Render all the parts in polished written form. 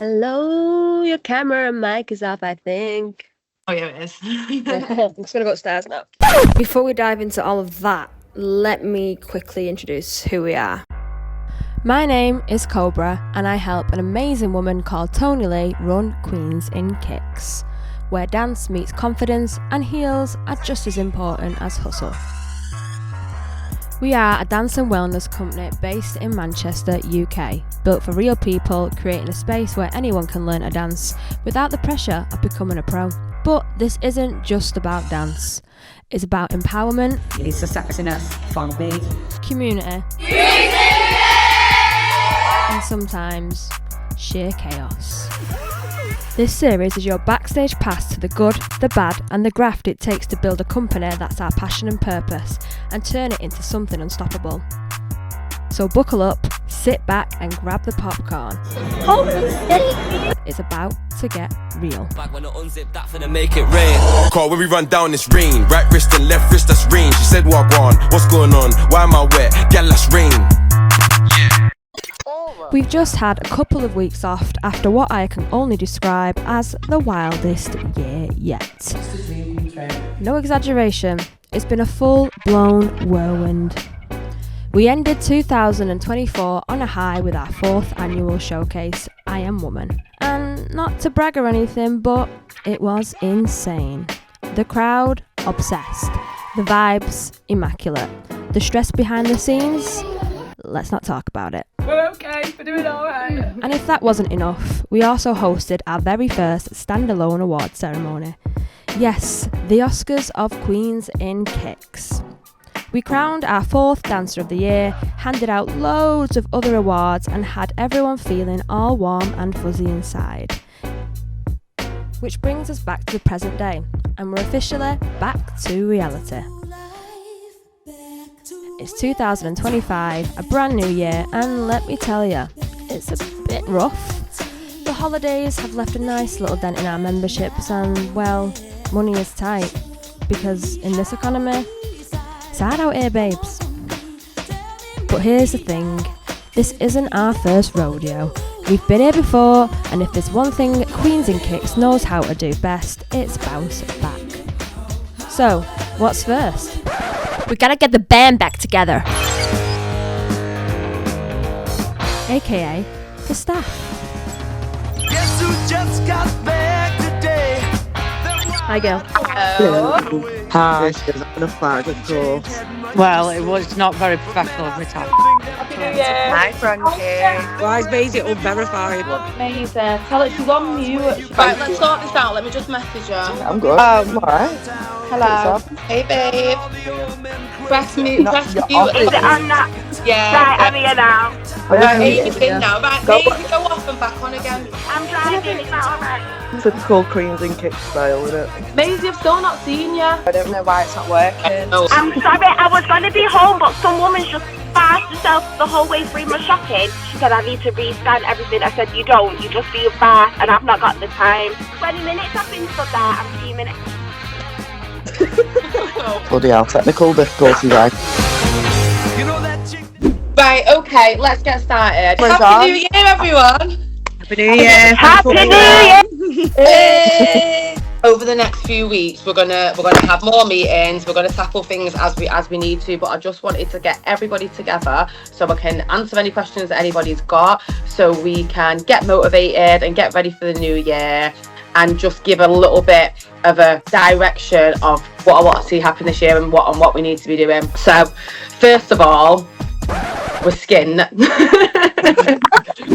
Hello, your camera and mic is off, I think. Oh yeah, it is. I'm just gonna go upstairs now. Before we dive into all of that, let me quickly introduce who we are. My name is Cobra, and I help an amazing woman called Tony Lee run Queens in Kicks, where dance meets confidence and heels are just as important as hustle. We are a dance and wellness company based in Manchester, UK, built for real people, creating a space where anyone can learn a dance without the pressure of becoming a pro. But this isn't just about dance. It's about empowerment, It's a sexiness for me. community, and sometimes sheer chaos. This series is your backstage pass to the good, the bad, and the graft it takes to build a company that's our passion and purpose and turn it into something unstoppable. So buckle up, sit back, and grab the popcorn. It's about to get real. Back when I unzip that finna make it rain. Call when we run down this rain. Right wrist and left wrist, that's rain. She said, "What on? What's going on? Why am I wet? Girl, that's rain." We've just had a couple of weeks off after what I can only describe as the wildest year yet. No exaggeration, it's been a full-blown whirlwind. We ended 2024 on a high with our 4th annual showcase, I Am Woman. And not to brag or anything, but it was insane. The crowd, obsessed. The vibes, immaculate. The stress behind the scenes, let's not talk about it. We're okay, we're doing alright. And if that wasn't enough, we also hosted our very first standalone award ceremony. Yes, the Oscars of Queens in Kicks. We crowned our 4th Dancer of the Year, handed out loads of other awards, and had everyone feeling all warm and fuzzy inside. Which brings us back to the present day, and we're officially back to reality. It's 2025, a brand new year, and let me tell you, it's a bit rough. The holidays have left a nice little dent in our memberships, and, well, money is tight, because in this economy, it's hard out here, babes. But here's the thing, this isn't our first rodeo. We've been here before, and if there's one thing Queens in Kicks knows how to do best, it's bounce back. So, what's first? We gotta get the band back together. AKA the staff. Guess who just got back today? Hi, girl. Hi. I'm gonna flag, of course. Well, it was not very professional of me to. Hi, Frankie. Why is Maisie unverified? Amazing. Tell it she's on mute. Right, let's sort this out. Let me just message her. I'm good. I'm alright. Hello. Hey, babe. Press mute. Press mute. Is it on that? Yeah. Right, I'm here now. Right, Amy's in now. Right, Maybe go off and back on again. I'm driving. Is that alright? Typical Queens in Kick style, isn't it? Maisie, I've still not seen you. I don't know why it's not working. No. I'm sorry, I was going to be home, but some woman's just fast herself the whole way through my shopping. She said, I need to rescan everything. I said, you don't. You just be fast, and I've not got the time. 20 minutes I've been stood there. I'm 2 minutes. Bloody hell, technical difficulty, right? You know that chick? Right, okay, let's get started. Oh my Happy God. New Year, everyone. Happy New Year! Happy New Year! Hey. Over the next few weeks, we're gonna have more meetings. We're gonna tackle things as we need to. But I just wanted to get everybody together so I can answer any questions that anybody's got, so we can get motivated and get ready for the new year, and just give a little bit of a direction of what I want to see happen this year and what we need to be doing. So, first of all, we're skin.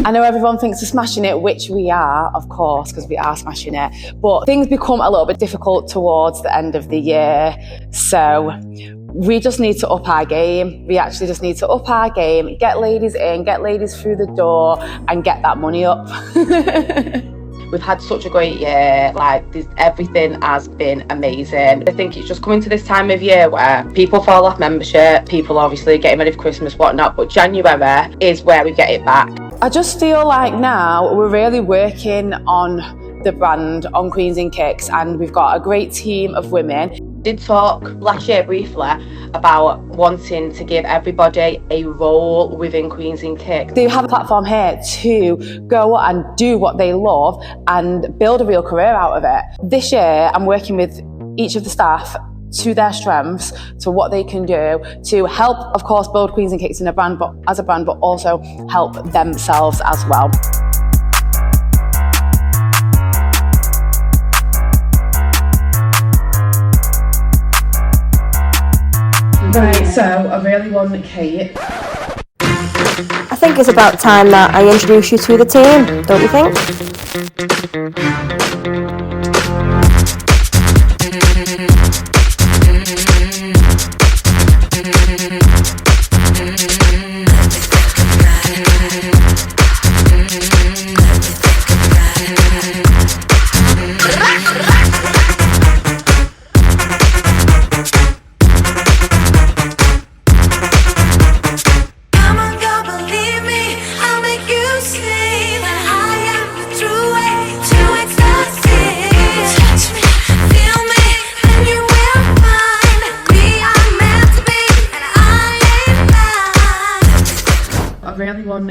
I know everyone thinks we're smashing it, which we are, of course, because we are smashing it. But things become a little bit difficult towards the end of the year. So we just need to up our game. We actually just need to up our game, get ladies in, get ladies through the door, and get that money up. We've had such a great year, everything has been amazing. I think it's just coming to this time of year where people fall off membership, people obviously getting ready for Christmas, whatnot, but January is where we get it back. I just feel like now we're really working on the brand, on Queens in Kicks, and we've got a great team of women. did talk last year briefly about wanting to give everybody a role within Queens in Kick. They have a platform here to go and do what they love and build a real career out of it. This year, I'm working with each of the staff to their strengths, to what they can do to help, of course, build Queens and Kicks in a brand, but also help themselves as well. Right, so I really want Kate. I think it's about time that I introduce you to the team, don't you think?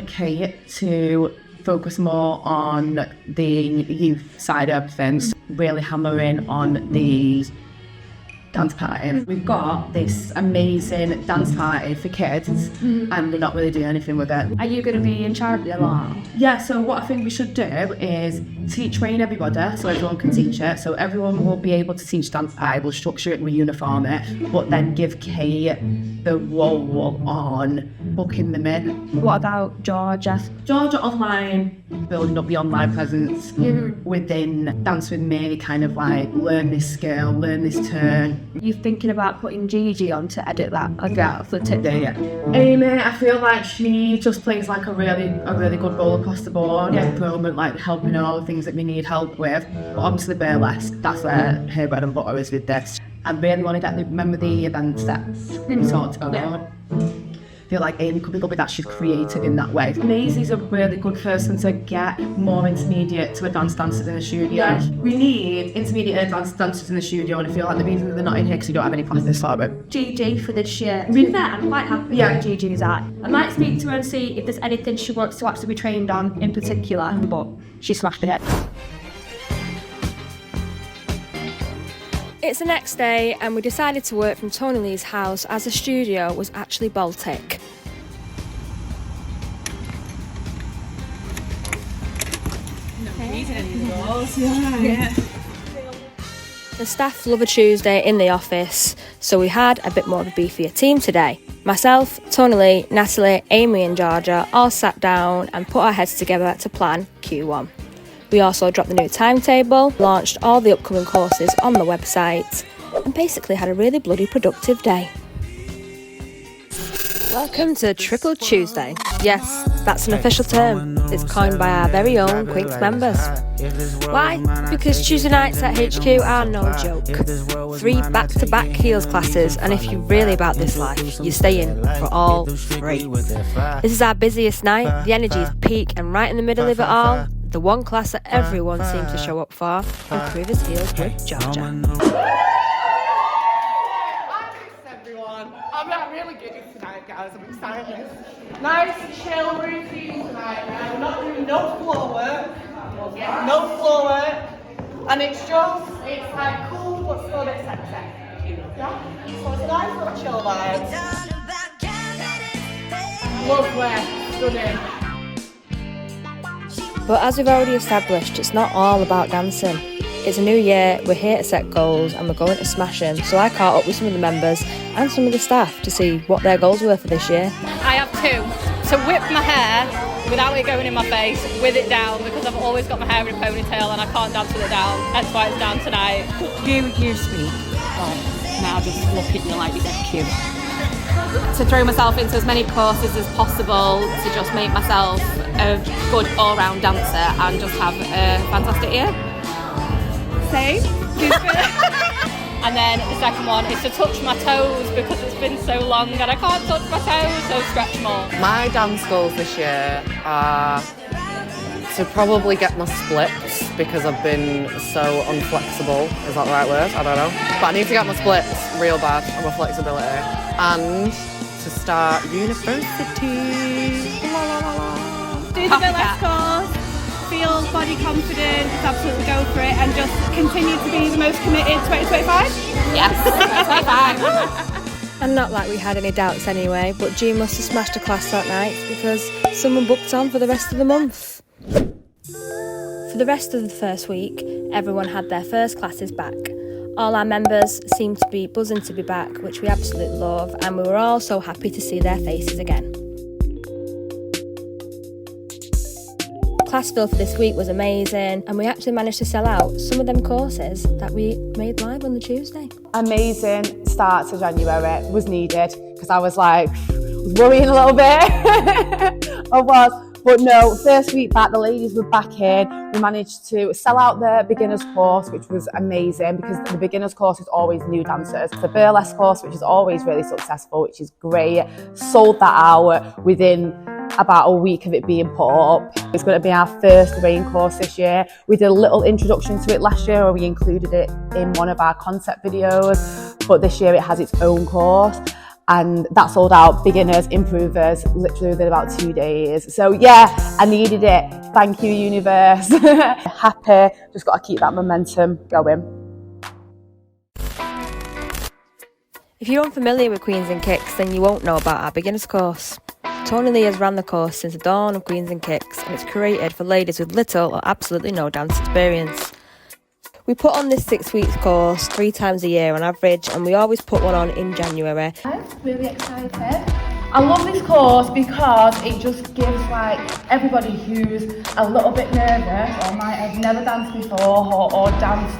Kate to focus more on the youth side of things, really hammering on the dance party. We've got this amazing dance party for kids and we're not really doing anything with it. Are you going to be in charge of it a lot? Yeah, so what I think we should do is train everybody so everyone can teach it. So everyone will be able to teach dance party, we'll structure it, we'll uniform it, but then give Kate the role on booking them in. What about Georgia? Georgia online, building up the online presence within Dance With Me, kind of like learn this skill, learn this turn. You thinking about putting Gigi on to edit that? Yeah. Amy, I feel like she just plays like a really good role across the board. Yeah. Improvement, like helping all the things that we need help with. But obviously burlesque, that's where her bread and butter is with this. I really want to get the events that we talked about. I feel like Amy could be good with that, she's creative in that way. Maisie's a really good person to get more intermediate to advanced dancers in the studio. Yeah. We need intermediate advanced dancers in the studio, and I feel like the reason that they're not in here because we don't have any practice for it. Gigi for this year. To be fair, I'm quite happy where Gigi's at. I might speak to her and see if there's anything she wants to actually be trained on in particular, but she's smashing it. It's the next day and we decided to work from Tony Lee's house as the studio was actually Baltic. The staff love a Tuesday in the office, so we had a bit more of a beefier team today. Myself, Tony Lee, Natalie, Amy and Georgia all sat down and put our heads together to plan Q1. We also dropped the new timetable, launched all the upcoming courses on the website, and basically had a really bloody productive day. Welcome to Triple Tuesday. Yes, that's an official term. It's coined by our very own Quinks members. Why? Because Tuesday nights at HQ are no joke. 3 back-to-back heels classes, and if you're really about this life, you stay in for all 3. This is our busiest night, the energy is peak, and right in the middle of it all, the one class that everyone seems to show up for, Improve His Heels with Georgia. Everyone, I'm really giddy tonight, guys. I'm excited. Nice chill routine tonight. Now we're not doing no floor work. No floor work. And it's like cool but still a bit sexy. Yeah? So it's a nice little chill vibe. Lovely. Stunning. But as we've already established, it's not all about dancing. It's a new year, we're here to set goals and we're going to smash them. So I caught up with some of the members and some of the staff to see what their goals were for this year. I have 2. To whip my hair without it going in my face, with it down, because I've always got my hair in a ponytail and I can't dance with it down. That's why it's down tonight. You speak. Now just look at you like you're dead cute. To throw myself into as many courses as possible, to just make myself a good all-round dancer and just have a fantastic year. Same. And then the second one is to touch my toes because it's been so long and I can't touch my toes, so stretch more. My dance goals this year are to probably get my splits because I've been so unflexible. Is that the right word? I don't know. But I need to get my splits real bad and my flexibility. And to start university. La, la, la, la. Do the burlesque course, feel body confident, just absolutely go for it, and just continue to be the most committed 2025? Yes, 2025. And not like we had any doubts anyway, but G must have smashed a class that night because someone booked on for the rest of the month. For the rest of the first week, everyone had their first classes back. All our members seemed to be buzzing to be back, which we absolutely love, and we were all so happy to see their faces again. Class fill for this week was amazing, and we actually managed to sell out some of them courses that we made live on the Tuesday. Amazing start to January was needed because I was like worrying a little bit. I was, but no, first week back, the ladies were back in. We managed to sell out the beginners course, which was amazing because the beginners course is always new dancers. The burlesque course, which is always really successful, which is great, sold that out within about a week of it being put up. It's going to be our first rain course this year. We did a little introduction to it last year where we included it in one of our concept videos, but this year it has its own course, and that sold out beginners, improvers, literally within about 2 days. So yeah, I needed it. Thank you, universe. Happy, just got to keep that momentum going. If you're unfamiliar with Queens and Kicks, then you won't know about our beginners course. Tony Lee has ran the course since the dawn of Queens and Kicks, and it's created for ladies with little or absolutely no dance experience. We put on this 6-week course 3 times a year on average, and we always put one on in January. I'm really excited. I love this course because it just gives like everybody who's a little bit nervous or might have never danced before or danced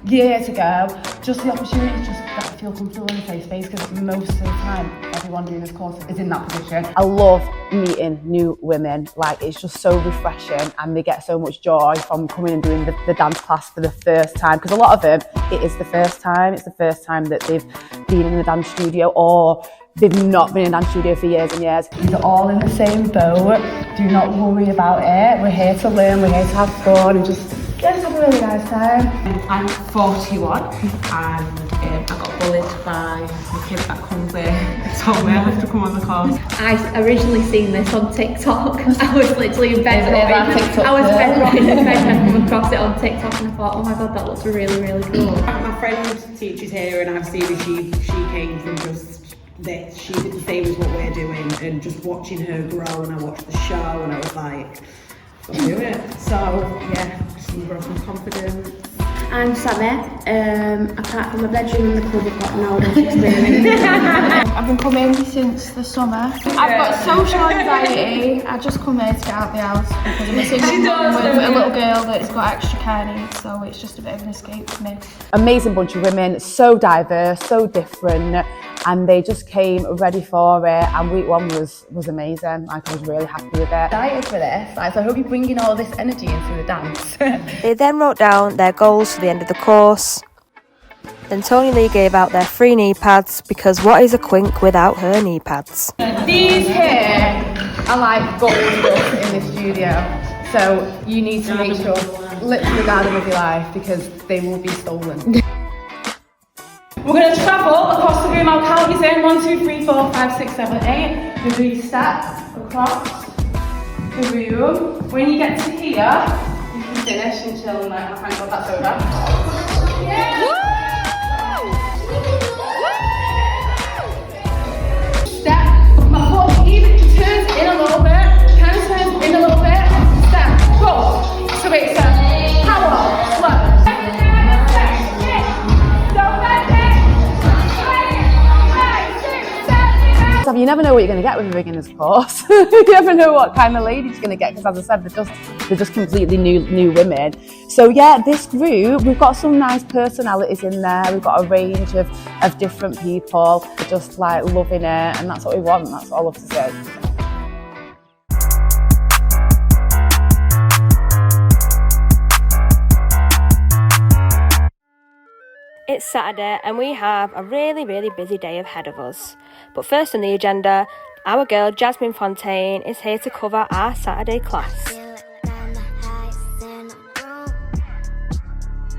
years ago, just the opportunity to just get to feel comfortable in a safe space, because most of the time everyone doing this course is in that position. I love meeting new women, like it's just so refreshing, and they get so much joy from coming and doing the dance class for the first time, because a lot of them, it is the first time, it's the first time that they've been in the dance studio, or they've not been in a dance studio for years and years. You're all in the same boat, do not worry about it, we're here to learn, we're here to have fun, and just let's have a really nice time. I'm 41 and I got bullied by the kid that comes in. Told me I have to come on the course. I originally seen this on TikTok. I was literally in bed rocking. I was bed rocking in bed and I come across it on TikTok and I thought, oh my god, that looks really, really cool. My friend teaches here and I've seen that she came from just this. She did the same as what we're doing, and just watching her grow, and I watched the show and I was like, I'll do it. So yeah, just grow some confidence. I'm Sammy. Apart from my bedroom and the club, I've got no other experience. I've been coming since the summer. I've got social anxiety. I just come here to get out the house because I'm a single mum with a little girl that's got extra care needs, so it's just a bit of an escape for me. Amazing bunch of women, so diverse, so different, and they just came ready for it, and week 1 was amazing. Like, I was really happy with it. Excited for this, so I hope you're bringing all this energy into the dance. They then wrote down their goals for the end of the course. Then Tony Lee gave out their free knee pads, because what is a quink without her knee pads? These here are like gold dust in the studio, so you need to make sure, literally guard them with your life, because they will be stolen. We're going to travel across the room. I'll count you in 1, 2, 3, 4, 5, 6, 7, 8. The 3 steps across the room. When you get to here, you can finish and chill and like, oh thank god that's over. Yeah. Step. My foot even turns in a little bit. Kind of turns in a little bit. Step. Push. So it's a power. Slow. You never know what you're going to get with a beginner's course. You never know what kind of ladies you're going to get, because as I said, they're just completely new women. So yeah, this group, we've got some nice personalities in there. We've got a range of different people, just like loving it, and that's what we want. That's all I love to say. It's Saturday and we have a really, really busy day ahead of us. But first on the agenda, our girl Jasmine Fontaine is here to cover our Saturday class.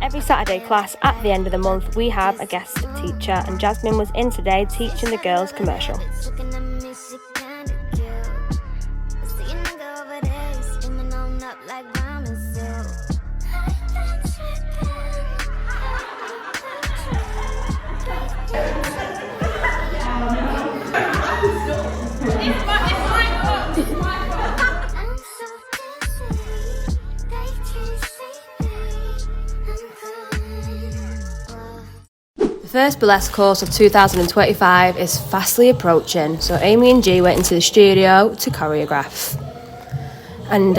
Every Saturday class at the end of the month we have a guest teacher, and Jasmine was in today teaching the girls commercial. The first burlesque course of 2025 is fastly approaching, so Amy and G went into the studio to choreograph. And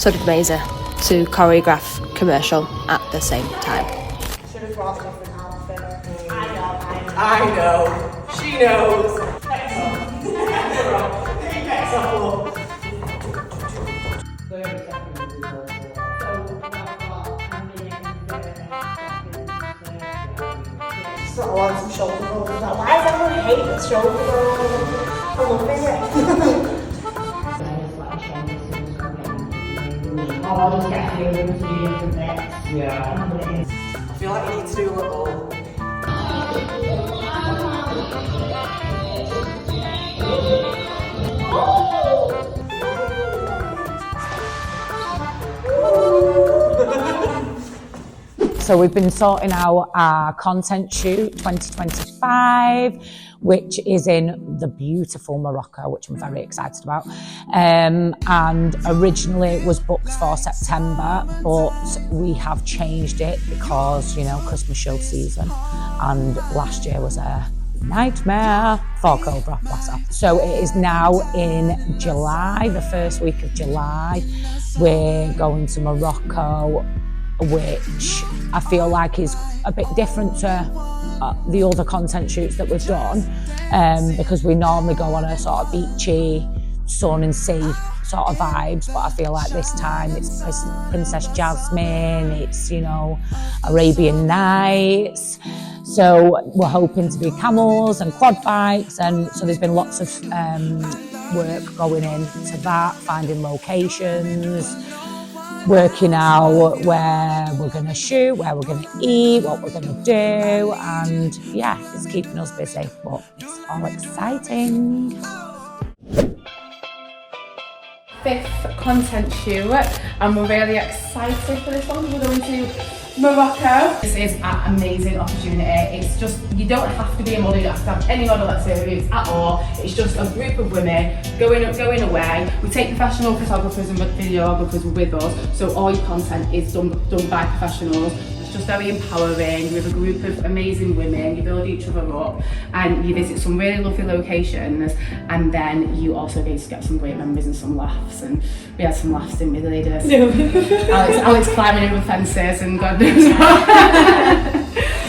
so did Maisie to choreograph commercial at the same time. I know. She knows. I want some shoulder rolls. Why does everyone hate the shoulder rolls? I love it. I'll just get here with a few different bits. Yeah. I feel like you need to do a little. So we've been sorting out our content shoot 2025, which is in the beautiful Morocco, which I'm very excited about. And originally it was booked for September, but we have changed it because, you know, Christmas show season, and last year was a nightmare for Cobra. So it is now in July, the first week of July. We're going to Morocco, which I feel like is a bit different to the other content shoots that we've done, because we normally go on a sort of beachy, sun and sea sort of vibes, but I feel like this time it's Princess Jasmine, it's, you know, Arabian Nights. So we're hoping to be camels and quad bikes, and so there's been lots of work going into that, finding locations, working out where we're going to shoot, where we're going to eat, what we're going to do, and yeah, it's keeping us busy, but it's all exciting. 5th content shoot, and we're really excited for this one. We're going to Morocco. This is an amazing opportunity. It's just, you don't have to be a model, you don't have to have any model experience at all. It's just a group of women going away. We take professional photographers and videographers with us, so all your content is done by professionals. It's just very empowering. With a group of amazing women, you build each other up, and you visit some really lovely locations, and then you also get to get some great memories and some laughs. And we had some laughs, didn't we, the ladies? Alex climbing over fences and God knows what.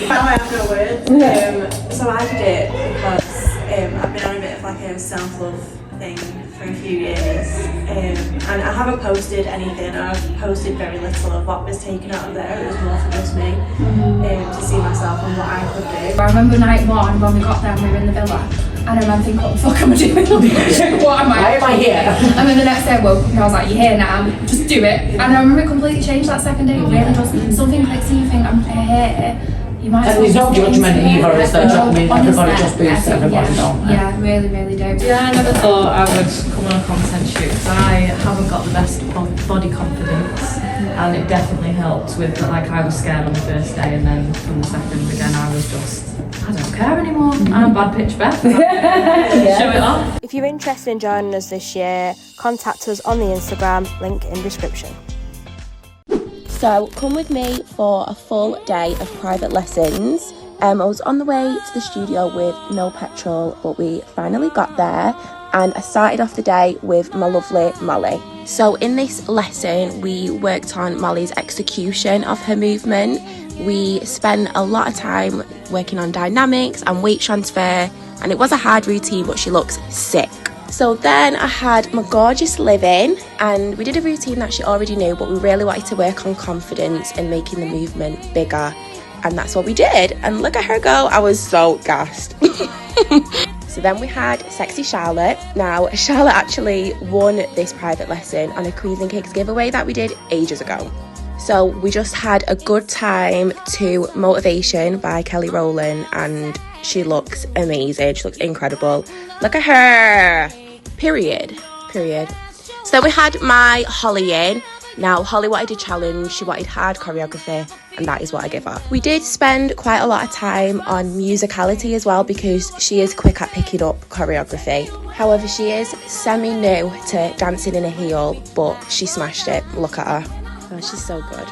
Now I have no words. So I did it because I've been on a bit of like a self-love thing for a few years, and I haven't posted anything. I've posted very little of what was taken out of there. It was more for just me, to see myself and what I could do. I remember night one when we got there and we were in the villa, and I remember thinking, what the fuck am I doing? Why am I here? And then the next day I woke up and I was like, you're here now, just do it. And I remember it completely changed that second day. It really does. Something clicks and you think, I'm here. You might and there's no judgment either, is there? I mean, everybody just boosts everybody, don't they? Yeah, really, really do. Yeah, I never thought I would come on a content shoot because I haven't got the best body confidence, and it definitely helped with, like, I was scared on the first day, and then from the second again I was just, I don't care anymore. I'm bad pitch Beth. Show it off. If you're interested in joining us this year, contact us on the Instagram, link in description. So come with me for a full day of private lessons. I was on the way to the studio with no petrol, but we finally got there, and I started off the day with my lovely Molly. So in this lesson we worked on Molly's execution of her movement. We spent a lot of time working on dynamics and weight transfer, and it was a hard routine, but she looks sick. So then I had my gorgeous live-in, and we did a routine that she already knew, but we really wanted to work on confidence and making the movement bigger, and that's what we did. And look at her go, I was so gassed. So then we had Sexy Charlotte. Now Charlotte actually won this private lesson on a Queens and Cakes giveaway that we did ages ago. So we just had a good time to Motivation by Kelly Rowland, and she looks amazing. She looks incredible. Look at her. Period. So then we had my Holly in. Now, Holly wanted a challenge. She wanted hard choreography, and that is what I give her. We did spend quite a lot of time on musicality as well, because she is quick at picking up choreography. However, she is semi-new to dancing in a heel, but she smashed it. Look at her. Oh, she's so good.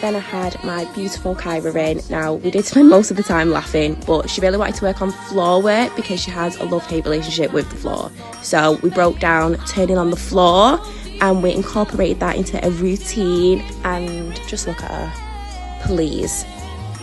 Then I had my beautiful Kyra in. Now, we did spend most of the time laughing, but she really wanted to work on floor work because she has a love-hate relationship with the floor. So we broke down turning on the floor, and we incorporated that into a routine, and just look at her, please.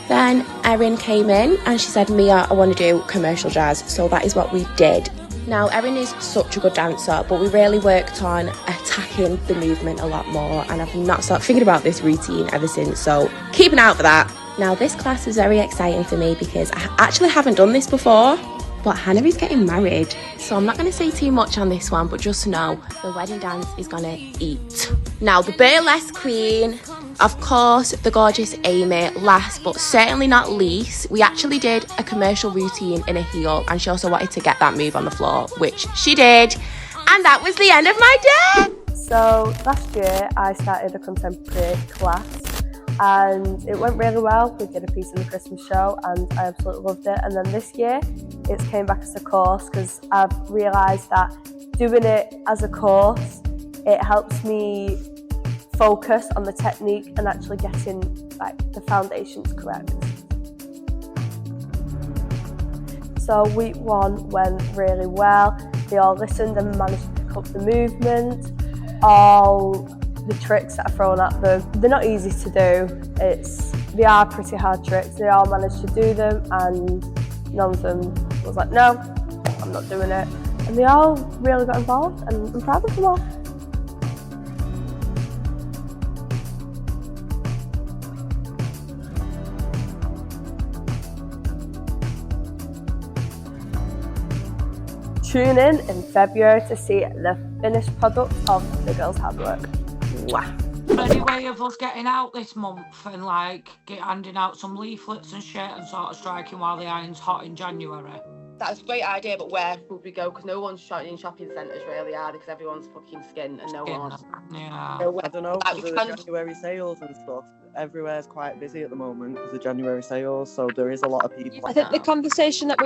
Then Erin came in and she said, Mia, I want to do commercial jazz. So that is what we did. Now, Erin is such a good dancer, but we really worked on attacking the movement a lot more, and I've not stopped thinking about this routine ever since, so keep an eye out for that. Now, this class was very exciting for me because I actually haven't done this before, but Hannah is getting married, so I'm not going to say too much on this one, but just know the wedding dance is going to eat. Now, the burlesque queen, of course, the gorgeous Amy. Last but certainly not least, we actually did a commercial routine in a heel, and she also wanted to get that move on the floor, which she did, and that was the end of my day. So last year I started a contemporary class, and it went really well. We did a piece in the Christmas show and I absolutely loved it. And then this year it's came back as a course, because I've realised that doing it as a course, it helps me focus on the technique and actually getting the foundations correct. So week 1 went really well. They all listened and managed to pick up the movement. All the tricks that are thrown at them, they're not easy to do. They are pretty hard tricks. They all managed to do them, and none of them was like, no, I'm not doing it. And they all really got involved, and I'm proud of them all. Tune in February to see the finished product of the girls' hard work. Mwah. Any way of us getting out this month and handing out some leaflets and shit and sort of striking while the iron's hot in January? That's a great idea, but where would we go? Because no one's in shopping centres really, are they? Because everyone's fucking skint and no one's. Yeah. I don't know, because of the January sales and stuff. Everywhere's quite busy at the moment because of January sales, so there is a lot of people. I think the conversation that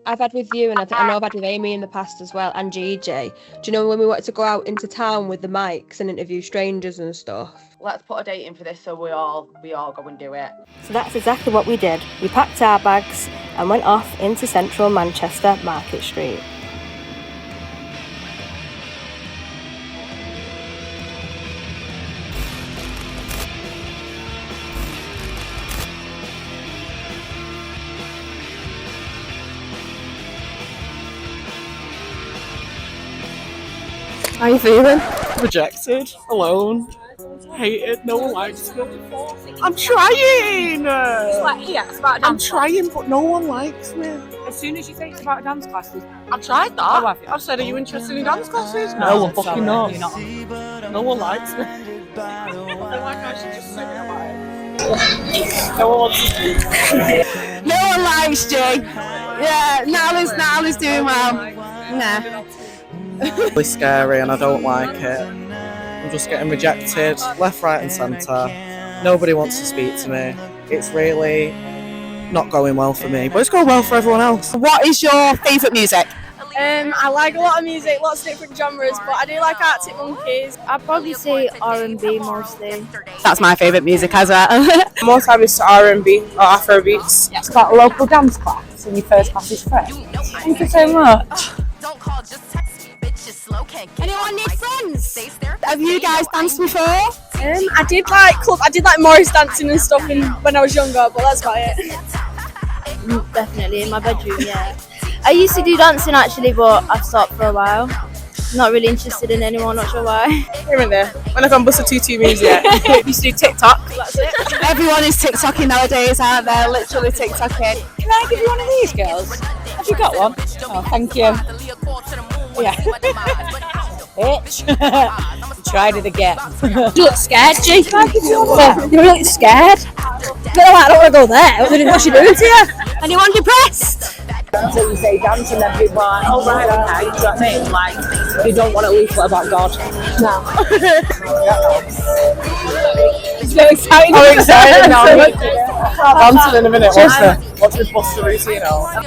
I've had with you, and I know I've had with Amy in the past as well, and Gigi. Do you know when we wanted to go out into town with the mics and interview strangers and stuff? Let's put a date in for this so we all go and do it. So that's exactly what we did. We packed our bags and went off into central Manchester Market Street. How you feeling? Rejected, alone, hated, no one likes me. I'm trying! I'm trying, but no one likes me. As soon as you say it's about dance classes, I've tried that. I said, are you interested in dance classes? No, I'm fucking not. No one likes me. I'm like, I should just say it. No one wants to speak. No one likes Jay. Yeah, Nala's doing well. Nah. Really scary and I don't like it. I'm just getting rejected left, right and centre. Nobody wants to speak to me. It's really not going well for me, but it's going well for everyone else. What is your favourite music? I like a lot of music, lots of different genres, but I do like Arctic Monkeys. I'd probably say R&B mostly. That's my favourite music as well. Most time it's R&B or Afro beats. It's got a local dance class and your first class is free. Thank you so much. Anyone need friends? Have you guys danced before? I did like Morris dancing and stuff when I was younger, but that's about it. Definitely in my bedroom, yeah. I used to do dancing actually, but I've stopped for a while. Not really interested in anyone, not sure why. Here and there. When I can bust a tutu moves, yeah. Used to do TikTok. That's it. Everyone is TikToking nowadays, aren't they? Literally TikToking. Can I give you one of these, girls? Have you got one? Oh, thank you. Yeah. Bitch. tried it again. You look scared, G. You're really scared. You're like, I don't want to go there. What's she doing to you? And you're depressed. Until you say dancing, then people are like, oh right, okay, do you know what I mean? Like, you don't want to leaflet about God. No. So excited. I'm excited now. I'll answer in a minute. What's this Buster routine out?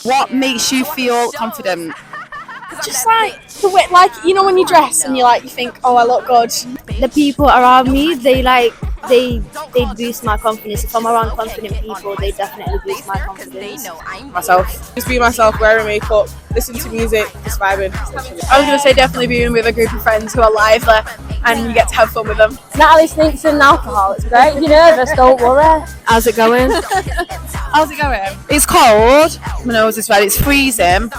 What makes you feel confident? Just like the way, like, you know, when you dress and you think, oh, I look good. The people around me, they boost my confidence. If I'm around confident people, they definitely boost my confidence. Myself. Just be myself, wearing makeup, listen to music, just vibing. I was going to say definitely being with a group of friends who are lively and you get to have fun with them. Natalie sneaks in alcohol. It's great. You're nervous, don't worry. How's it going? How's it going? It's cold. My nose is red. It's freezing.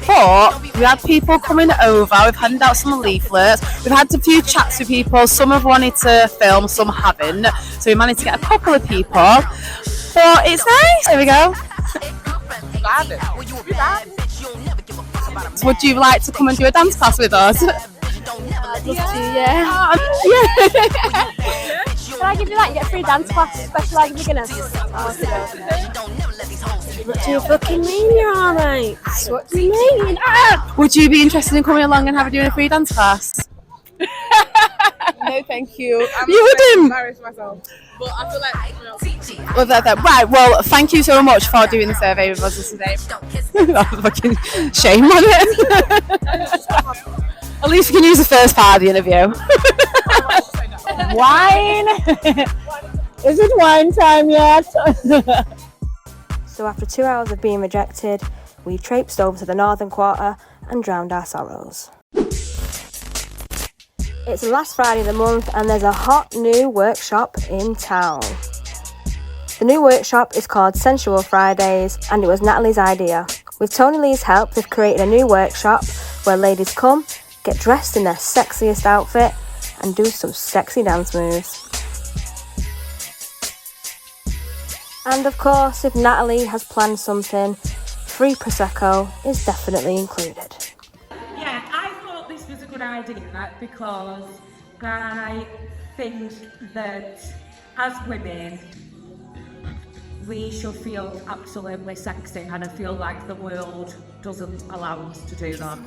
But we had people coming over. We've handed out some leaflets. We've had a few chats with people. Some have wanted to film, some haven't. So we managed to get a couple of people. But it's nice. There we go. Would you like to come and do a dance class with us? I'd love to, yeah. Can I give you that? You get a free dance class, specialised beginners. What do you fucking mean you're alright? What do you mean? Ah! Would you be interested in coming along and doing a free dance class? No, thank you. You wouldn't? Embarrassed myself. But I feel like Right, well, thank you so much for doing the survey with us today. That was fucking shame on it. At least we can use the first part of the interview. Wine? Is it wine time yet? So after 2 hours of being rejected, we traipsed over to the northern quarter and drowned our sorrows. It's the last Friday of the month and there's a hot new workshop in town. The new workshop is called Sensual Fridays and it was Natalie's idea. With Tony Lee's help, they've created a new workshop where ladies come, get dressed in their sexiest outfit and do some sexy dance moves. And of course, if Natalie has planned something, free Prosecco is definitely included. Yeah, I thought this was a good idea because I think that as women, we should feel absolutely sexy, and I feel like the world doesn't allow us to do that.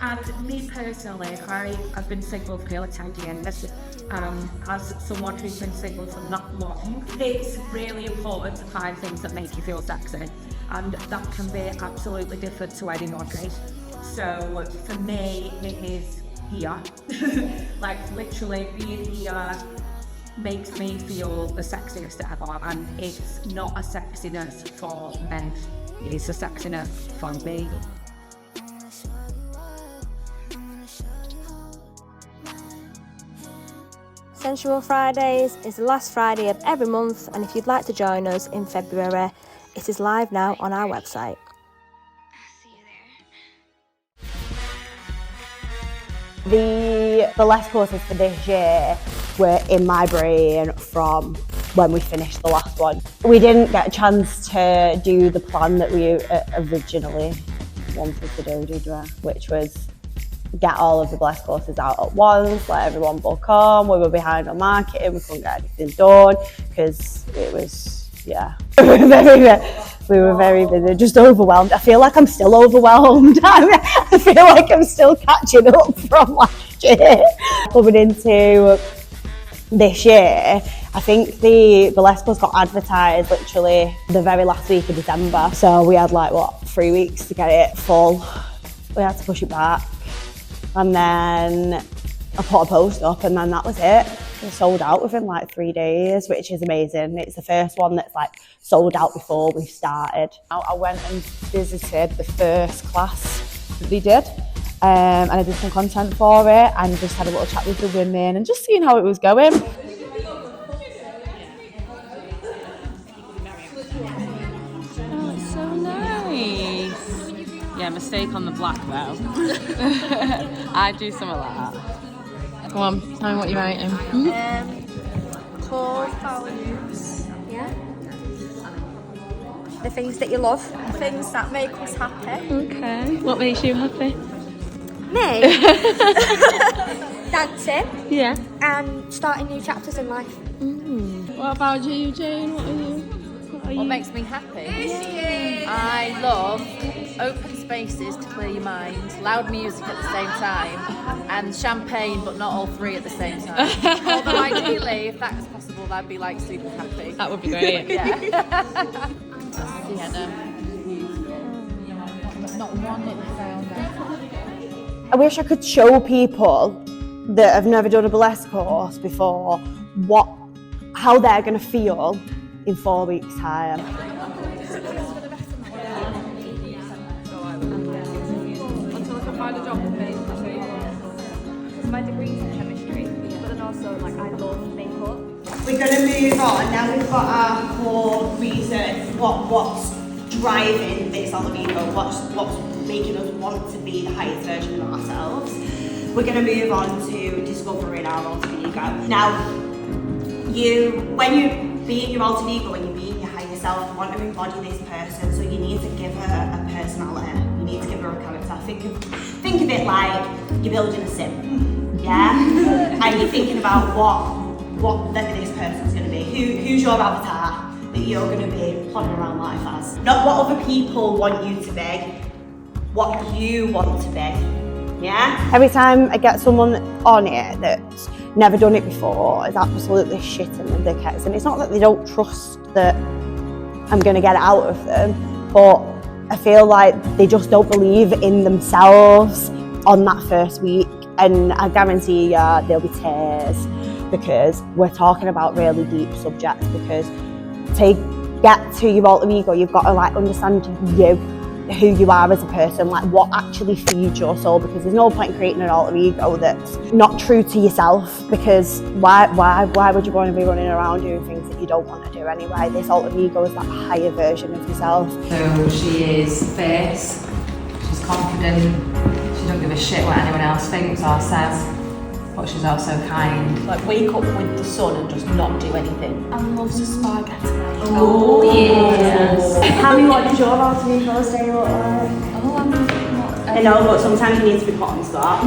And me personally, I've been single for like 10 years, as someone who's been single for not long, it's really important to find things that make you feel sexy, and that can be absolutely different to anybody. So for me, it is here. Like literally being here makes me feel the sexiest ever, and it's not a sexiness for men, it's a sexiness for me. Sensual Fridays is the last Friday of every month, and if you'd like to join us in February, it is live now on our website. The less courses for this year were in my brain from when we finished the last one. We didn't get a chance to do the plan that we originally wanted to do, did we? Which was get all of the blessed courses out at once, let everyone book on. We were behind on marketing, we couldn't get anything done because it was, yeah. We were very busy, just overwhelmed. I feel like I'm still overwhelmed. I feel like I'm still catching up from last year. Coming into this year, I think the Les Plus got advertised literally the very last week of December. So we had 3 weeks to get it full. We had to push it back. And then I put a post up and then that was it. It sold out within 3 days, which is amazing. It's the first one that's sold out before we started. I went and visited the first class that they did. And I did some content for it and just had a little chat with the women and just seeing how it was going. Oh, it's so nice. Yeah, mistake on the black though. I do some of that. Go on, tell me what you're writing. Core values. Yeah. The things that you love. Things that make us happy. Okay. What makes you happy? Me? Dancing. Yeah. And starting new chapters in life. What about you, Jane? What are you? What makes me happy? I love open spaces to clear your mind, loud music at the same time, and champagne, but not all three at the same time. Although ideally, if that was possible, I'd be like super happy. That would be great. Yeah. Not one little sound. I wish I could show people that have never done a burlesque course before how they're going to feel in 4 weeks' time. Until I can find a job with me. My degree's in chemistry, but then also like I love makeup. We're going to move on. Now we've got our core reason, what's driving this alter ego, what's making us want to be the highest version of ourselves. We're going to move on to discovering our alter ego. Now, when you be in your alter ego, when you be in your higher self, you want to embody this person, so you need to give her a personality. You need to give her a character. Think of it like you're building a sim, yeah? And you're thinking about what this person's going to be. Who's your avatar that you're going to be plodding around life as? Not what other people want you to be, what you want to be, yeah? Every time I get someone on it that's never done it before, is absolutely shitting the dickheads. And it's not that they don't trust that I'm going to get it out of them, but I feel like they just don't believe in themselves on that first week. And I guarantee you there'll be tears, because we're talking about really deep subjects. Because to get to your alter ego, you've got to like understand who you are as a person, like what actually feeds your soul, because there's no point in creating an alter ego that's not true to yourself, because why would you want to be running around doing things that you don't want to do anyway? This alter ego is that higher version of yourself. So she is fierce, she's confident, she don't give a shit what anyone else thinks or says, but she's also kind. Like wake up with the sun and just not do anything. And loves a spaghetti. Oh yes. Hammy, what did your alter ego day look like? Oh, I'm not. I know, but sometimes you need to be put on the spot.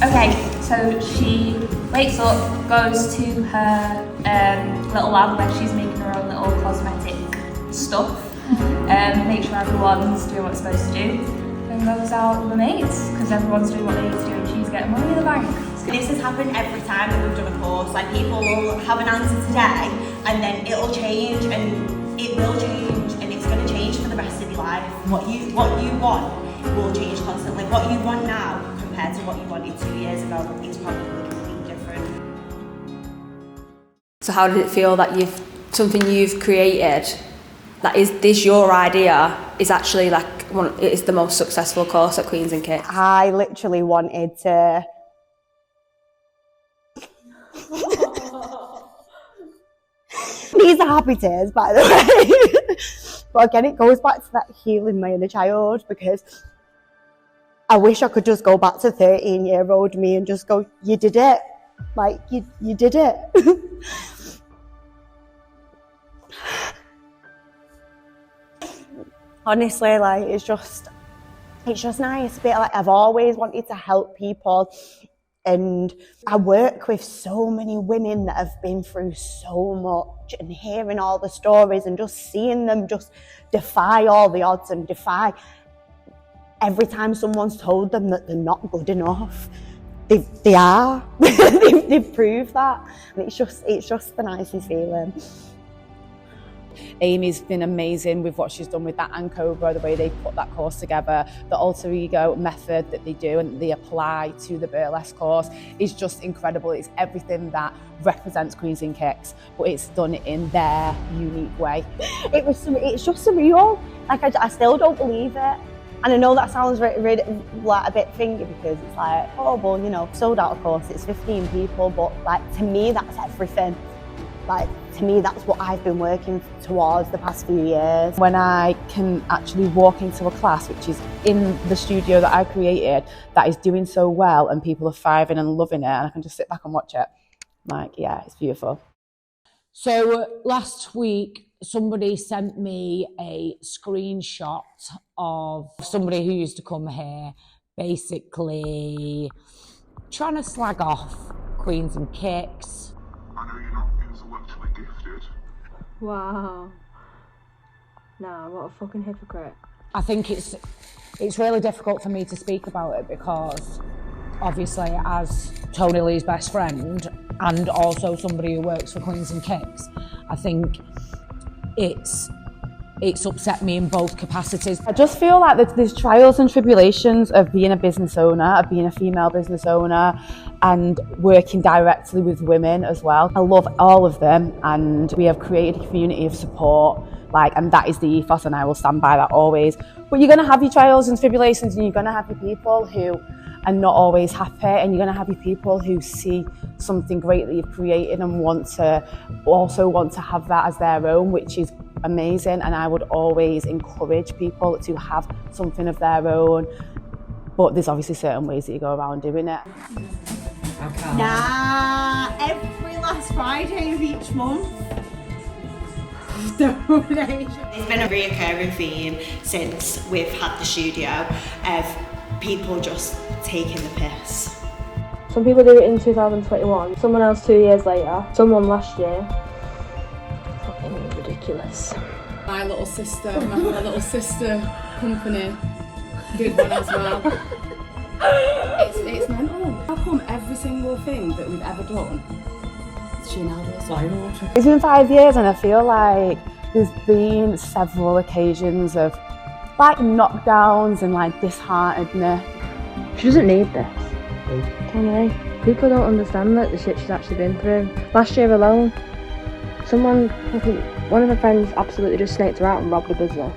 Okay, so she wakes up, goes to her little lab where she's making her own little cosmetic stuff, make sure everyone's doing what it's supposed to do, and goes out with her mates, because everyone's doing what they need to do and she's getting money in the bank. This has happened every time that we've done a course. Like people will have an answer today and then it'll change, and it will change, and it's going to change for the rest of your life. What you want will change constantly. What you want now compared to what you wanted 2 years ago is probably completely different. So how did it feel that something you've created that is this your idea is actually like it is the most successful course at Queens and Kicks? I literally wanted to these are happy tears, by the way. But again, it goes back to that healing my inner child, because I wish I could just go back to 13-year-old me and just go, you did it. Like, you did it. Honestly, like, it's just nice. But like, I've always wanted to help people. And I work with so many women that have been through so much, and hearing all the stories and just seeing them just defy all the odds and defy every time someone's told them that they're not good enough. They are. They've proved that. And it's just the nicest feeling. Amy's been amazing with what she's done with that and Cobra, the way they put that course together, the alter ego method that they do and they apply to the burlesque course is just incredible. It's everything that represents Queens and Kicks, but it's done in their unique way. It's just surreal. Like I still don't believe it. And I know that sounds really like a bit thingy, because it's like, oh well, you know, sold out of course, it's 15 people, but like to me that's everything. Like, to me, that's what I've been working towards the past few years. When I can actually walk into a class, which is in the studio that I created, that is doing so well and people are thriving and loving it, and I can just sit back and watch it, I'm like, yeah, it's beautiful. So last week, somebody sent me a screenshot of somebody who used to come here, basically trying to slag off Queens and Kicks. I know you're not intellectually gifted. Wow. Nah, what a fucking hypocrite. I think it's really difficult for me to speak about it because obviously as Tony Lee's best friend and also somebody who works for Queens and Kicks, I think it's upset me in both capacities. I just feel like there's trials and tribulations of being a business owner, of being a female business owner and working directly with women as well. I love all of them and we have created a community of support, and that is the ethos and I will stand by that always. But you're going to have your trials and tribulations and you're going to have your people who are not always happy and you're going to have your people who see something great that you've created and want to have that as their own, which is amazing, and I would always encourage people to have something of their own, but there's obviously certain ways that you go around doing it. Nah, every last Friday of each month. Donation. It's been a reoccurring theme since we've had the studio of people just taking the piss. Some people do it in 2021, someone else 2 years later, someone last year. Fucking ridiculous. My little sister company did one as well. It's mental. How come every single thing that we've ever done, she now does? It's been 5 years and I feel like there's been several occasions of knockdowns and disheartenedness. She doesn't need this. Tony Lee. People don't understand the shit she's actually been through. Last year alone, one of her friends absolutely just snaked her out and robbed her business.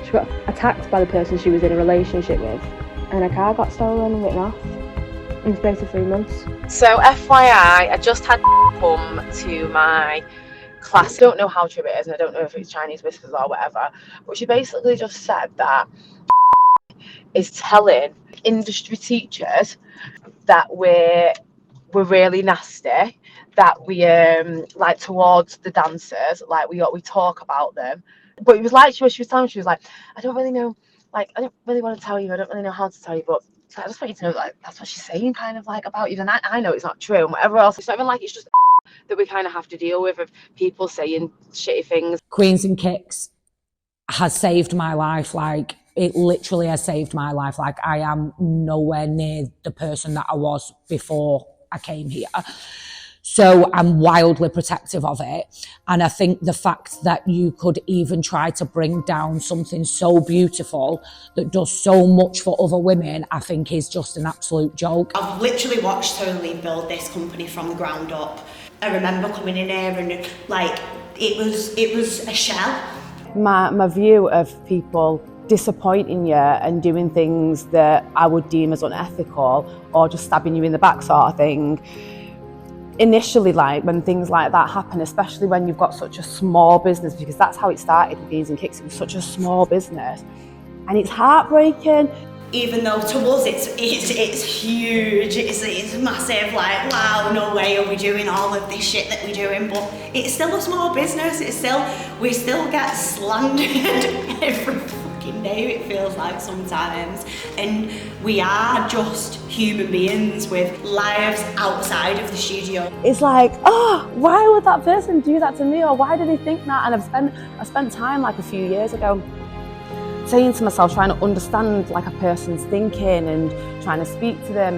She got attacked by the person she was in a relationship with, and her car got stolen and written off in the space of 3 months. So FYI, I just had come to my class. I don't know how true it is and I don't know if it's Chinese whispers or whatever, but she basically just said that is telling industry teachers that we're really nasty, that we towards the dancers, we talk about them. But it was like she was telling me, she was like, I don't really know, I don't really want to tell you, I don't really know how to tell you, but I just want you to know that's what she's saying about you, and I know it's not true and whatever else. It's not even it's just that we kind of have to deal with of people saying shitty things. Queens and Kicks has saved my life. It literally has saved my life. I am nowhere near the person that I was before I came here. So I'm wildly protective of it. And I think the fact that you could even try to bring down something so beautiful that does so much for other women, I think is just an absolute joke. I've literally watched Tony Lee build this company from the ground up. I remember coming in here and it was a shell. My view of people disappointing you and doing things that I would deem as unethical or just stabbing you in the back sort of thing. Initially, when things like that happen, especially when you've got such a small business, because that's how it started with Queens and Kicks, it was such a small business, and it's heartbreaking. Even though to us it's huge, it's massive, wow, no way are we doing all of this shit that we're doing, but it's still a small business, we still get slandered every fucking day, it feels like sometimes, and we are just human beings with lives outside of the studio. It's why would that person do that to me, or why do they think that? And I spent time a few years ago saying to myself, trying to understand a person's thinking and trying to speak to them,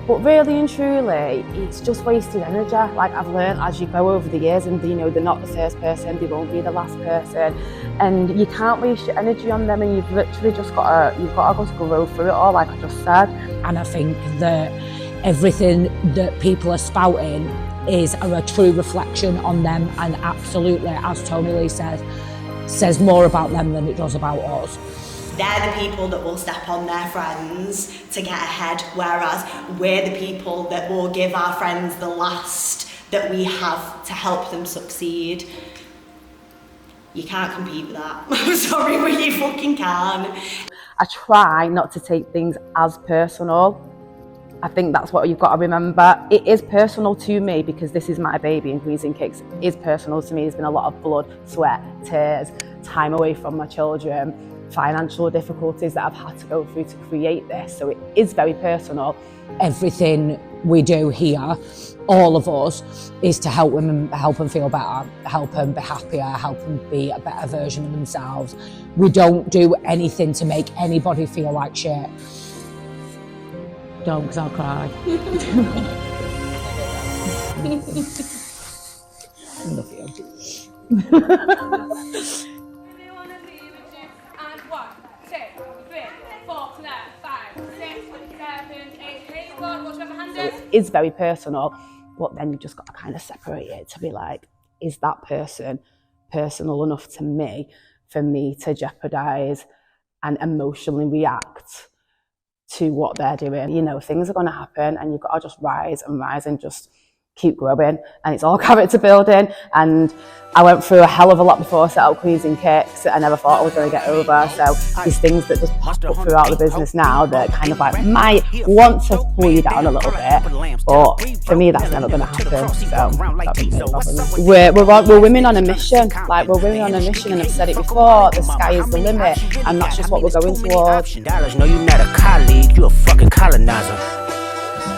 but really and truly, it's just wasted energy. I've learned as you go over the years, and they're not the first person, they won't be the last person, and you can't waste your energy on them, and you've literally just got to grow through it all, like I just said. And I think that everything that people are spouting is a true reflection on them, and absolutely, as Tony Lee says more about them than it does about us. They're the people that will step on their friends to get ahead, whereas we're the people that will give our friends the last that we have to help them succeed. You can't compete with that. I'm sorry, but you fucking can. I try not to take things as personal, I think that's what you've got to remember. It is personal to me because this is my baby, and Queens and Kicks is personal to me. There's been a lot of blood, sweat, tears, time away from my children, financial difficulties that I've had to go through to create this. So it is very personal. Everything we do here, all of us, is to help women, help them feel better, help them be happier, help them be a better version of themselves. We don't do anything to make anybody feel like shit. Don't, because I'll cry. I love you. So it is very personal, but then you've just got to kind of separate it to be like, is that person personal enough to me for me to jeopardise and emotionally react to what they're doing? You know, things are going to happen, and you've got to just rise and just keep growing, and it's all character building. And I went through a hell of a lot before I set up Queens and Kicks. I never thought I was going to get over. So there's things that just pop up throughout the business now that kind of like might want to pull you down a little bit, but for me that's never going to happen. So we're women on a mission. Like, we're women on a mission, and I've said it before, the sky is the limit, and that's just what we're going towards. No, you're not a colleague, you're a fucking colonizer.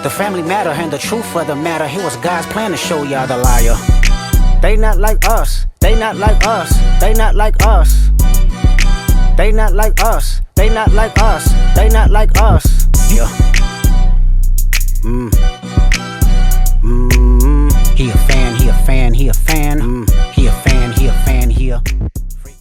The family matter and the truth of the matter. Here was God's plan to show y'all the liar. They not like us. They not like us. They not like us. They not like us. They not like us. They not like us. Yeah. He a fan. He a fan. He a fan.